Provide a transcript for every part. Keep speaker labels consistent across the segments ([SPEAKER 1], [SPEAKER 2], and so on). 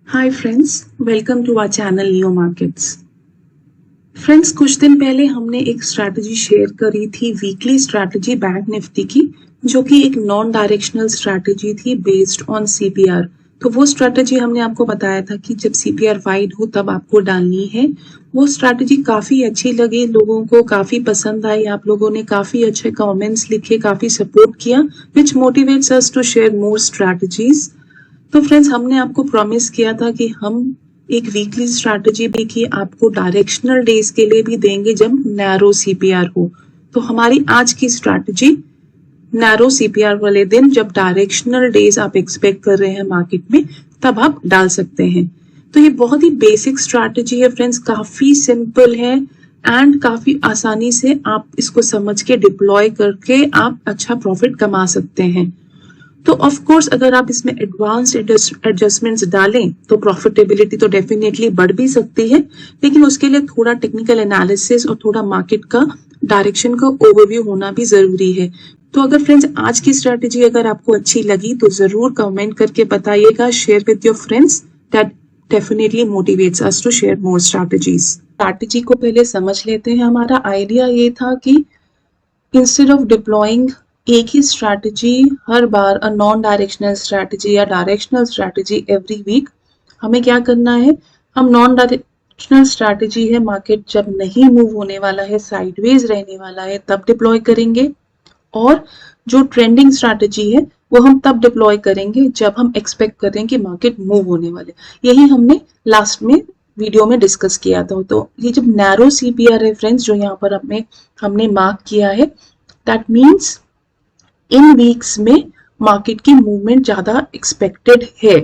[SPEAKER 1] Hi friends, welcome to our channel neo markets. Friends, कुछ दिन पहले हमने एक स्ट्रैटेजी शेयर करी थी, वीकली स्ट्रैटेजी बैंक निफ्टी की, जो कि एक नॉन डायरेक्शनल स्ट्रैटेजी थी बेस्ड ऑन सीपीआर। तो वो स्ट्रैटेजी हमने आपको बताया था कि जब सीपीआर वाइड हो तब आपको डालनी है। वो स्ट्रैटेजी काफी अच्छी लगी, लोगों को काफी पसंद आई, आप लोगों ने काफी अच्छे कमेंट्स लिखे, काफी सपोर्ट किया, which motivates us to share more strategies. तो फ्रेंड्स, हमने आपको प्रॉमिस किया था कि हम एक वीकली स्ट्रैटेजी भी की आपको डायरेक्शनल डेज के लिए भी देंगे जब नैरो सीपीआर हो। तो हमारी आज की स्ट्रैटेजी नैरो सीपीआर वाले दिन, जब डायरेक्शनल डेज आप एक्सपेक्ट कर रहे हैं मार्केट में, तब आप डाल सकते हैं। तो ये बहुत ही बेसिक स्ट्रैटेजी है फ्रेंड्स, काफी सिंपल है एंड काफी आसानी से आप इसको समझ के डिप्लॉय करके आप अच्छा प्रॉफिट कमा सकते हैं। तो ऑफ कोर्स अगर आप इसमें एडवांस्ड एडजस्टमेंट्स डालें तो प्रॉफिटेबिलिटी तो डेफिनेटली बढ़ भी सकती है, लेकिन उसके लिए थोड़ा टेक्निकल एनालिसिस और थोड़ा मार्केट का डायरेक्शन का ओवरव्यू होना भी जरूरी है। तो अगर फ्रेंड्स आज की स्ट्रैटेजी अगर आपको अच्छी लगी तो जरूर कमेंट करके बताइएगा, share with your friends, that definitely motivates us to share more strategies. Strategy को पहले समझ लेते हैं। हमारा आइडिया ये था कि इंस्टेड ऑफ डिप्लॉइंग एक ही स्ट्रैटेजी हर बार, अ नॉन डायरेक्शनल स्ट्रैटेजी या डायरेक्शनल स्ट्रैटेजी एवरी वीक, हमें क्या करना है, हम नॉन डायरेक्शनल स्ट्रैटेजी है मार्केट जब नहीं मूव होने वाला है, साइडवेज रहने वाला है, तब डिप्लॉय करेंगे, और जो ट्रेंडिंग स्ट्रैटेजी है वो हम तब डिप्लॉय करेंगे जब हम एक्सपेक्ट कर रहे हैं कि मार्केट मूव होने वाले। यही हमने लास्ट में वीडियो में डिस्कस किया था। तो ये जब नैरो सीपीआर है फ्रेंड्स, जो यहाँ पर हमने मार्क किया है, दैट मीन्स इन वीक्स में मार्केट की मूवमेंट ज्यादा एक्सपेक्टेड है।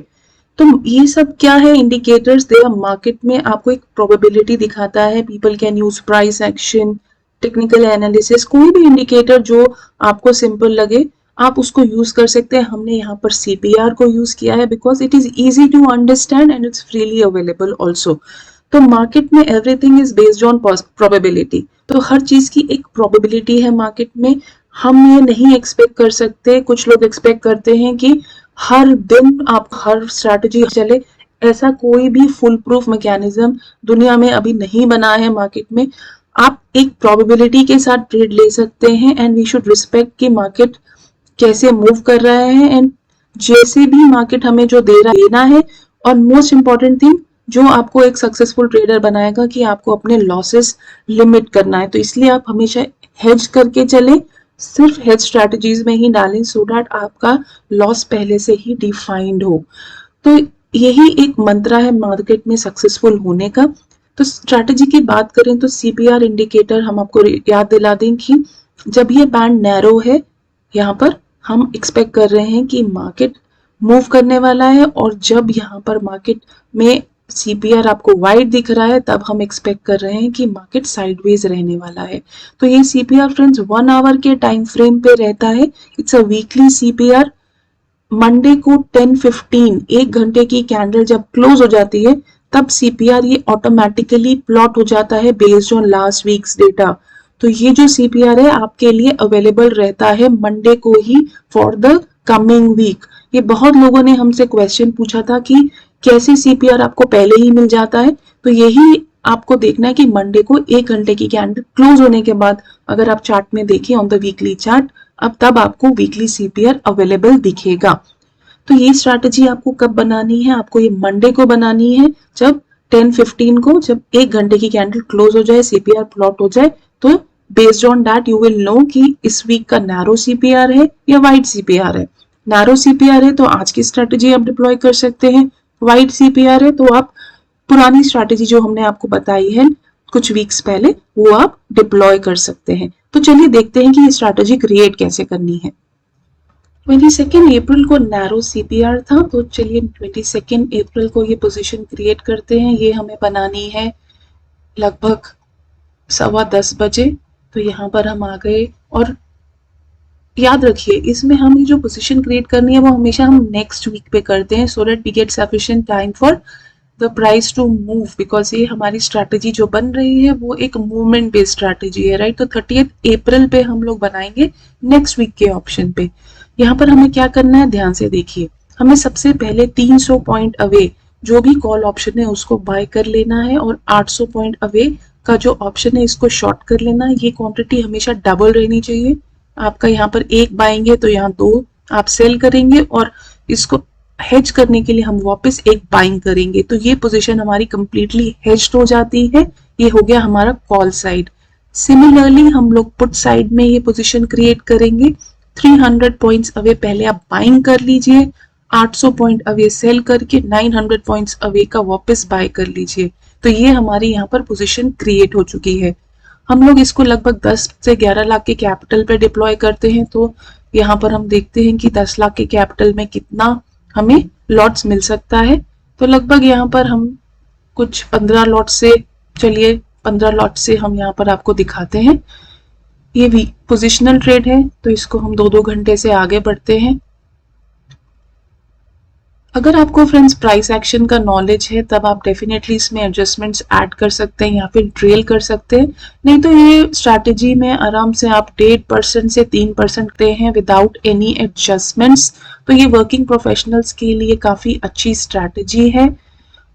[SPEAKER 1] तो ये सब क्या है, इंडिकेटर्स दे मार्केट में आपको एक प्रोबेबिलिटी दिखाता है। People can use price action, technical analysis, कोई भी इंडिकेटर जो आपको सिंपल लगे आप उसको यूज कर सकते हैं। हमने यहाँ पर सीपीआर को यूज किया है because it is easy to understand and it's freely available also. तो मार्केट में everything is based on probability, तो हर चीज की एक प्रोबेबिलिटी है मार्केट में। हम ये नहीं एक्सपेक्ट कर सकते, कुछ लोग एक्सपेक्ट करते हैं कि हर दिन आप हर स्ट्रैटेजी चले, ऐसा कोई भी फुल प्रूफ मैकेनिज्म दुनिया में अभी नहीं बना है मार्केट में। आप एक प्रोबेबिलिटी के साथ ट्रेड ले सकते हैं एंड वी शुड रिस्पेक्ट कि मार्केट कैसे मूव कर रहा है एंड जैसे भी मार्केट हमें जो देना है। और मोस्ट इंपॉर्टेंट थिंग जो आपको एक सक्सेसफुल ट्रेडर बनाएगा कि आपको अपने लॉसेस लिमिट करना है। तो इसलिए आप हमेशा हेज करके चले, सिर्फ हेज स्ट्रैटेजीज में ही डालें सो दैट आपका लॉस पहले से ही डिफाइंड हो। तो यही एक मंत्र है मार्केट में सक्सेसफुल होने का। तो स्ट्रैटेजी की बात करें तो सीपीआर इंडिकेटर हम आपको याद दिला दें कि जब ये बैंड नैरो है, यहाँ पर हम एक्सपेक्ट कर रहे हैं कि मार्केट मूव करने वाला है, और जब यहाँ पर मार्केट में सीपीआर आपको वाइड दिख रहा है तब हम एक्सपेक्ट कर रहे हैं कि मार्केट साइडवेज रहने वाला है। तो ये सीपीआर फ्रेंड्स 1 आवर के टाइम फ्रेम पे रहता है। It's a weekly CPR. Monday को 10:15 एक घंटे की कैंडल जब क्लोज हो जाती है तब सीपीआर ये ऑटोमेटिकली प्लॉट हो जाता है based on last weeks data. तो ये जो सीपीआर है आपके लिए अवेलेबल रहता है मंडे को ही फॉर द कमिंग वीक। ये बहुत लोगों ने हमसे क्वेश्चन पूछा था कि कैसे सीपीआर आपको पहले ही मिल जाता है। तो यही आपको देखना है कि मंडे को एक घंटे की कैंडल क्लोज होने के बाद अगर आप चार्ट में देखें ऑन द वीकली चार्ट, अब तब आपको वीकली सीपीआर अवेलेबल दिखेगा। तो ये स्ट्रैटेजी आपको कब बनानी है, आपको ये मंडे को बनानी है, जब 10:15 को, जब एक घंटे की कैंडल क्लोज हो जाए, सीपीआर प्लॉट हो जाए। तो based on that you will know कि इस वीक का नैरो सीपीआर है या वाइड सीपीआर है। नैरो सीपीआर है तो आज की स्ट्रैटेजी आप डिप्लॉय कर सकते हैं। वाइड सीपीआर है तो आप पुरानी स्ट्रैटेजी जो हमने आपको बताई है कुछ वीक्स पहले, वो आप डिप्लॉय कर सकते हैं। तो चलिए देखते हैं कि ये स्ट्रैटेजी क्रिएट कैसे करनी है। 22 अप्रैल को नैरो सीपीआर था, तो चलिए 22 अप्रैल को ये पोजीशन क्रिएट करते हैं। ये हमें बनानी है लगभग 10:15 बजे। तो यहाँ पर हम आ गए, और याद रखिए इसमें हमें जो पोजीशन क्रिएट करनी है वो हमेशा हम नेक्स्ट वीक पे करते हैं, so that we get sufficient time for the price to move, because ये हमारी स्ट्रैटेजी जो बन रही है वो एक मूवमेंट बेस्ड स्ट्रैटेजी है, राइट। तो 30 अप्रैल पे हम लोग बनाएंगे नेक्स्ट वीक के ऑप्शन पे। यहाँ पर हमें क्या करना है, ध्यान से देखिए। हमें सबसे पहले 300 पॉइंट अवे जो भी कॉल ऑप्शन है उसको बाय कर लेना है और 800 पॉइंट अवे का जो ऑप्शन है इसको शॉर्ट कर लेना है। ये क्वांटिटी हमेशा डबल रहनी चाहिए। आपका यहाँ पर एक बाएंगे तो यहाँ 2 आप सेल करेंगे और इसको हेज करने के लिए हम वापस एक बाइंग करेंगे, तो ये पोजीशन हमारी कंप्लीटली हेज्ड हो जाती है। ये हो गया हमारा कॉल साइड। सिमिलरली हम लोग पुट साइड में ये पोजीशन क्रिएट करेंगे। 300 पॉइंट्स अवे पहले आप बाइंग कर लीजिए, 800 पॉइंट अवे सेल करके 900 पॉइंट्स अवे का वापस बाय कर लीजिए। तो ये हमारी यहाँ पर पोजीशन क्रिएट हो चुकी है। हम लोग इसको लगभग 10 से 11 लाख के कैपिटल पे डिप्लॉय करते हैं, तो यहाँ पर हम देखते हैं कि 10 लाख के कैपिटल में कितना हमें लॉट्स मिल सकता है। तो लगभग यहाँ पर हम कुछ 15 लॉट से, चलिए 15 लॉट से हम यहाँ पर आपको दिखाते हैं। ये भी पोजिशनल ट्रेड है, तो इसको हम 2-2 घंटे से आगे बढ़ते हैं। अगर आपको फ्रेंड्स प्राइस एक्शन का नॉलेज है तब आप डेफिनेटली इसमें एडजस्टमेंट्स ऐड कर सकते हैं या फिर ट्रेल कर सकते हैं, नहीं तो ये स्ट्रैटेजी में आराम से आप 1.5% से 3% करते हैं विदाउट एनी एडजस्टमेंट्स। तो ये वर्किंग प्रोफेशनल्स के लिए काफी अच्छी स्ट्रैटेजी है।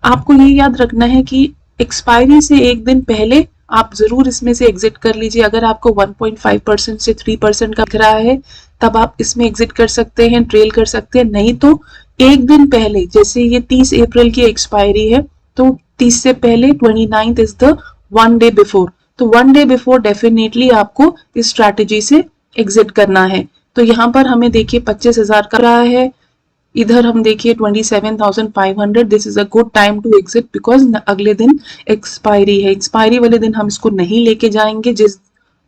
[SPEAKER 1] आपको ये याद रखना है कि एक्सपायरी से एक दिन पहले आप जरूर इसमें से एग्जिट कर लीजिए। अगर आपको 1.5% से 3% का दिख रहा है तब आप इसमें एग्जिट कर सकते हैं, ट्रेल कर सकते हैं। नहीं तो एक दिन पहले, जैसे ये 30 अप्रैल की एक्सपायरी है, तो 30 से पहले 29 इज द 1 डे बिफोर, तो 1 डे बिफोर डेफिनेटली आपको इस स्ट्रैटेजी से एग्जिट करना है। तो यहाँ पर हमें देखिए 25,000 का रहा है, इधर हम देखिए 27,500। This is a good time to exit because अगले दिन एक्सपायरी है। एक्सपायरी वाले दिन हम इसको नहीं लेके जाएंगे। जिस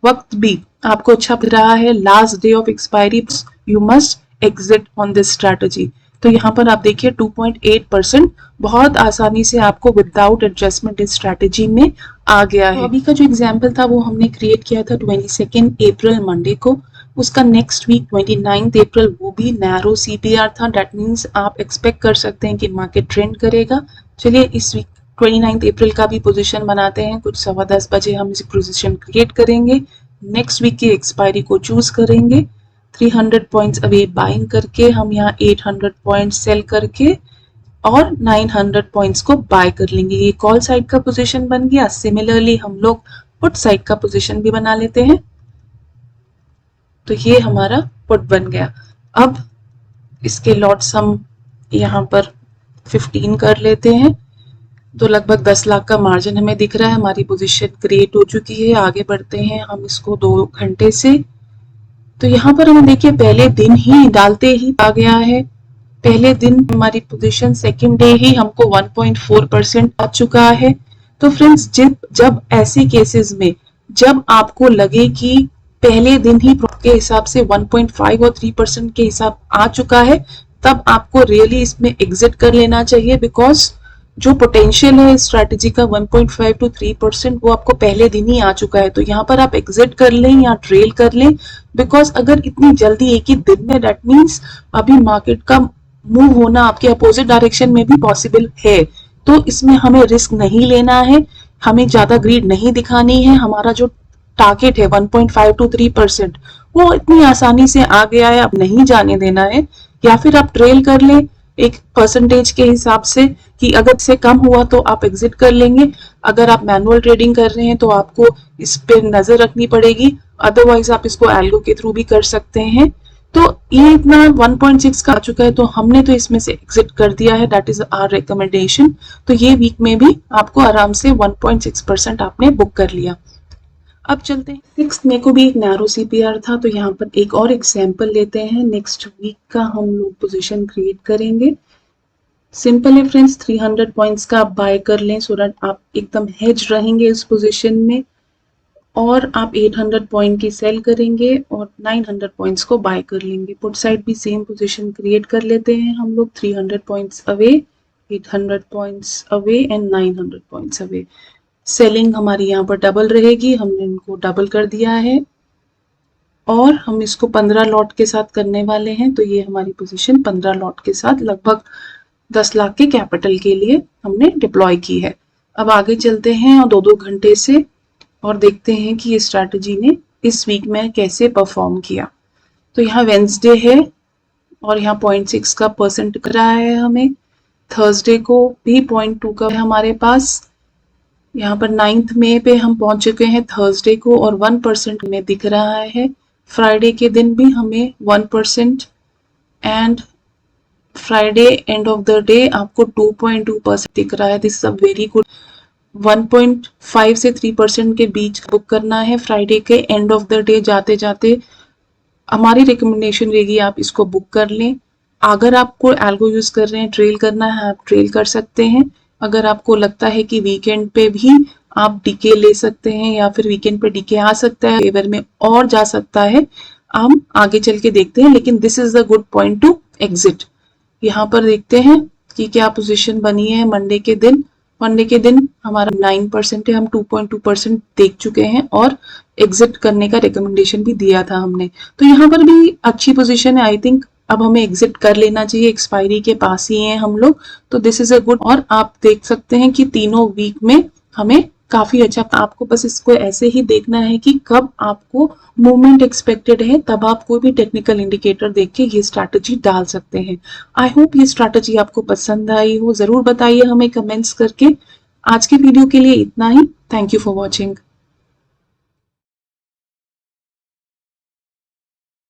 [SPEAKER 1] वक्त भी आपको अच्छा दिख रहा है last day of expiry, you must exit on this strategy. तो यहाँ पर आप देखिए 2.8% बहुत आसानी से आपको विदाउट एडजस्टमेंट इस स्ट्रैटेजी में आ गया है। तो अभी का जो एग्जाम्पल था वो हमने क्रिएट किया था 22 अप्रैल मंडे को। उसका नेक्स्ट वीक 29 अप्रैल वो भी नैरो CPR था। डेट मीन्स आप एक्सपेक्ट कर सकते हैं कि मार्केट ट्रेंड करेगा। चलिए इस वीक 29 अप्रैल का भी पोजीशन बनाते हैं। कुछ 10:15 बजे हम इस पोजीशन क्रिएट करेंगे। नेक्स्ट वीक की एक्सपायरी को चूज करेंगे। 300 पॉइंट्स अवे बाइंग करके हम यहाँ 800 पॉइंट्स सेल करके और 900 पॉइंट्स को बाय कर लेंगे। ये कॉल साइड का पोजीशन बन गया। सिमिलरली हम लोग पुट साइड का पोजीशन भी बना लेते हैं। तो ये हमारा पुट बन गया। अब इसके लॉट्स हम यहाँ पर 15 कर लेते हैं, तो लगभग 10 लाख का मार्जिन हमें दिख रहा है। हमारी पोजीशन क्रिएट हो चुकी है। आगे बढ़ते हैं हम इसको 2 घंटे से। तो यहाँ पर हमें देखिए पहले दिन ही डालते ही आ गया है। पहले दिन हमारी पोजीशन सेकंड डे ही हमको 1.4% आ चुका है। तो फ्रेंड्स जब ऐसे केसेस में जब आपको लगे कि पहले दिन ही के हिसाब से 1.5 और 3% के हिसाब आ चुका है, तब आपको रियली इसमें एग्जिट कर लेना चाहिए। बिकॉज जो पोटेंशियल है इस स्ट्रैटेजी का 1.5 to 3% वो आपको पहले दिन ही आ चुका है। तो यहाँ पर आप एग्जिट कर लें या ट्रेल कर लें। बिकॉज अगर इतनी जल्दी एक ही दिन में, दैट मीन्स अभी मार्केट का मूव होना आपके अपोजिट डायरेक्शन में भी पॉसिबल है। तो इसमें हमें रिस्क नहीं लेना है, हमें ज्यादा ग्रीड नहीं दिखानी है। हमारा जो टारगेट है 1.5 to 3% वो इतनी आसानी से आ गया है, अब नहीं जाने देना है। या फिर आप ट्रेल कर लें एक परसेंटेज के हिसाब से कि अगर से कम हुआ तो आप एग्जिट कर लेंगे। अगर आप मैनुअल ट्रेडिंग कर रहे हैं तो आपको इस पे नजर रखनी पड़ेगी, अदरवाइज आप इसको एल्गो के थ्रू भी कर सकते हैं। तो ये इतना 1.6 का आ चुका है, तो हमने तो इसमें से एग्जिट कर दिया है। That is our recommendation. तो ये वीक में भी आपको आराम से 1.6% आपने बुक कर लिया। अब चलते हैं 6 मई को भी एक नैरो CPR था, तो यहाँ पर एक और एग्जाम्पल लेते हैं। नेक्स्ट वीक का हम लोग पोजीशन क्रिएट करेंगे। सिंपल है फ्रेंड्स, 300 पॉइंट्स का आप बाय कर लें सो दैट आप एकदम हेज रहेंगे इस पोजीशन में, और आप 800 पॉइंट की सेल करेंगे और 900 पॉइंट्स को बाय कर लेंगे। पुट साइड भी सेम पोजीशन क्रिएट कर लेते हैं हम लोग। 300 points away, 800 points away and 900 points away. Selling हमारी यहाँ पर डबल रहेगी, हमने इनको डबल कर दिया है और हम इसको 15 लॉट के साथ करने वाले हैं। तो ये हमारी पोजीशन 15 लॉट के साथ लगभग 10 लाख के कैपिटल के लिए हमने डिप्लॉय की है। अब आगे चलते हैं और 2-2 घंटे से और देखते हैं कि ये स्ट्रैटेजी ने इस वीक में कैसे परफॉर्म किया। तो यहाँ वेंसडे है और यहाँ 0.6 का परसेंट दिख रहा है हमें। थर्सडे को भी 0.2 का है हमारे पास। यहाँ पर 9 मई पे हम पहुंच चुके हैं थर्सडे को और 1% में दिख रहा है। फ्राइडे के दिन भी हमें 1% and Friday end of the day आपको 2.2% दिख रहा है। This is a very good. 1.5 से 3% के बीच बुक करना है। फ्राइडे के एंड ऑफ द डे जाते जाते हमारी रिकमेंडेशन रहेगी आप इसको बुक कर लें। अगर आपको एल्गो यूज कर रहे हैं, ट्रेल करना है, आप ट्रेल कर सकते हैं। अगर आपको लगता है कि वीकेंड पे भी आप डीके ले सकते हैं या फिर वीकेंड पे डीके आ सकता है, फेवर में और जा सकता है, हम आगे चल के देखते हैं। लेकिन this is the good point two exit. यहाँ पर देखते हैं कि क्या पोजीशन बनी है मंडे के दिन। मंडे के दिन हमारा 9% है, हम 2.2% देख चुके हैं और एग्जिट करने का रिकमेंडेशन भी दिया था हमने। तो यहाँ पर भी अच्छी पोजीशन है। आई थिंक अब हमें एग्जिट कर लेना चाहिए, एक्सपायरी के पास ही हैं हम लोग। तो दिस इज अ गुड। और आप देख सकते हैं कि तीनों वीक में हमें काफी अच्छा, आपको बस इसको ऐसे ही देखना है कि कब आपको मूवमेंट एक्सपेक्टेड है, तब आप कोई भी टेक्निकल इंडिकेटर देख के ये स्ट्रैटेजी डाल सकते हैं। आई होप ये स्ट्रैटेजी आपको पसंद आई हो। जरूर बताइए हमें कमेंट्स करके। आज की वीडियो के लिए इतना ही। Thank you for watching.